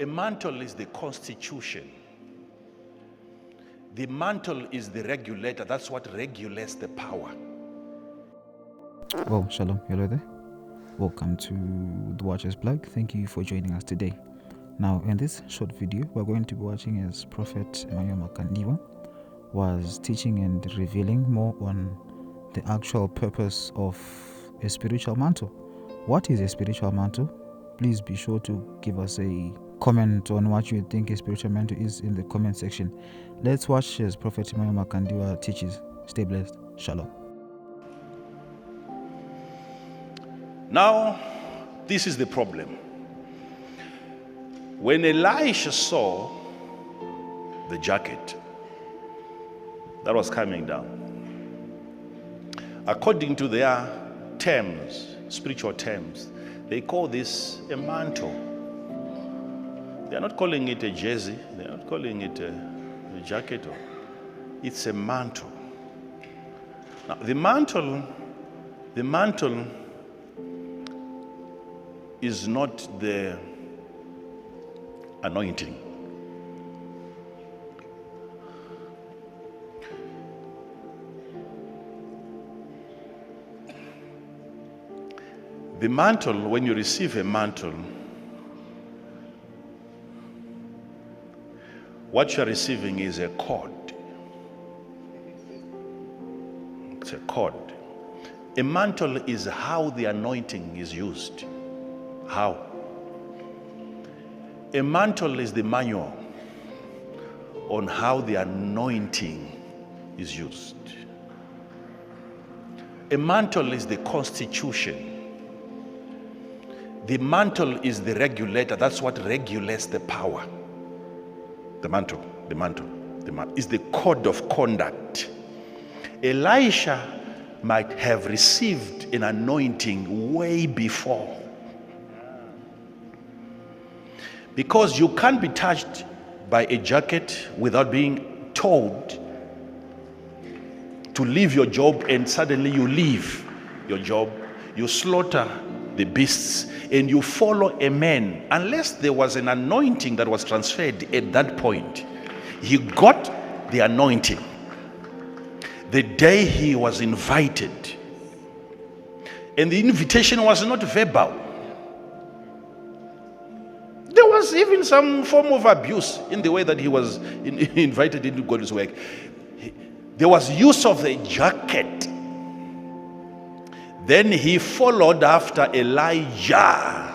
A mantle is the constitution. The mantle is the regulator. That's what regulates the power. Well, shalom, hello there. Welcome to the Watcher's Blog. Thank you for joining us today. Now, in this short video, we're going to be watching as Prophet Emmanuel Makandiwa was teaching and revealing more on the actual purpose of a spiritual mantle. What is a spiritual mantle? Please be sure to give us a comment on what you think a spiritual mantle is in the comment section. Let's watch as Prophet Emmanuel Makandiwa teaches. Stay blessed. Shalom. Now, this is the problem. When Elisha saw the jacket that was coming down, according to their terms, spiritual terms, they call this a mantle. They are not calling it a jersey. They are not calling it a jacket. It's a mantle. Now, the mantle is not the anointing. The mantle, when you receive a mantle, what you are receiving is a cord. It's a cord. A mantle is how the anointing is used. How? A mantle is the manual on how the anointing is used. A mantle is the constitution. The mantle is the regulator. That's what regulates the power. The mantle is the code of conduct. Elisha might have received an anointing way before. Because you can't be touched by a jacket without being told to leave your job, and suddenly you leave your job, you slaughter the beasts, and you follow a man. Unless there was an anointing that was transferred at that point, he got the anointing the day he was invited. And the invitation was not verbal. There was even some form of abuse in the way that he was invited into God's work. There was use of the jacket. Then he followed after Elijah.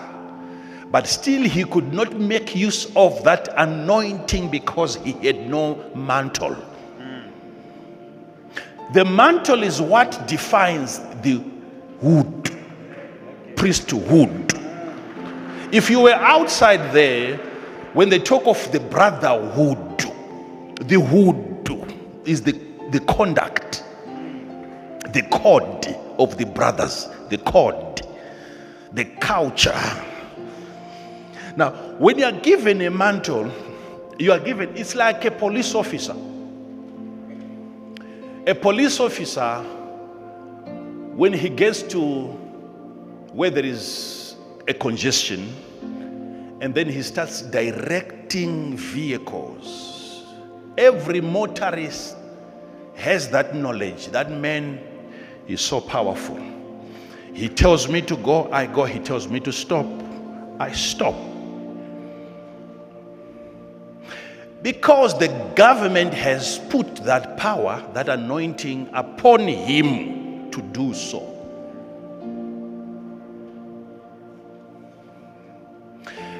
But still he could not make use of that anointing because he had no mantle. The mantle is what defines the priesthood. If you were outside there, when they talk of the brotherhood, the hood is the conduct, the code of the brothers, the code, the culture. Now, when you are given a mantle, you are given, it's like a police officer. A police officer, when he gets to where there is a congestion, and then he starts directing vehicles. Every motorist has that knowledge. That man is so powerful. He tells me to go, I go. He tells me to stop, I stop. Because the government has put that power, that anointing upon him to do so.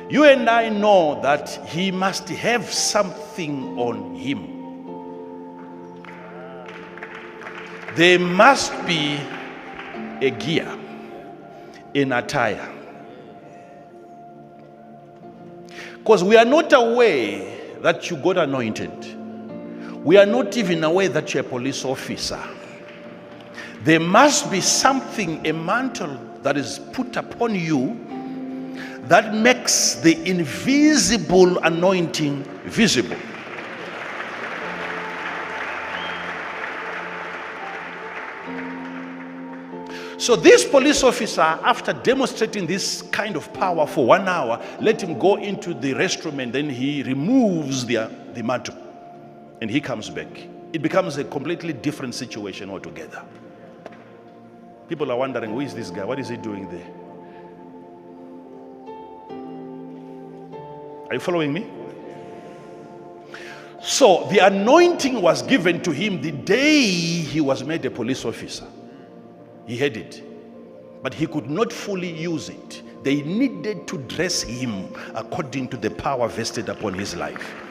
You and I know that he must have something on him. There must be a gear, an attire. Because we are not aware that you got anointed. We are not even aware that you're a police officer. There must be something, a mantle that is put upon you that makes the invisible anointing visible. So this police officer, after demonstrating this kind of power for 1 hour, let him go into the restroom, and then he removes the mantle and he comes back. It becomes a completely different situation altogether. People are wondering, who is this guy? What is he doing there? Are you following me? So the anointing was given to him the day he was made a police officer. He had it, but he could not fully use it. They needed to dress him according to the power vested upon his life.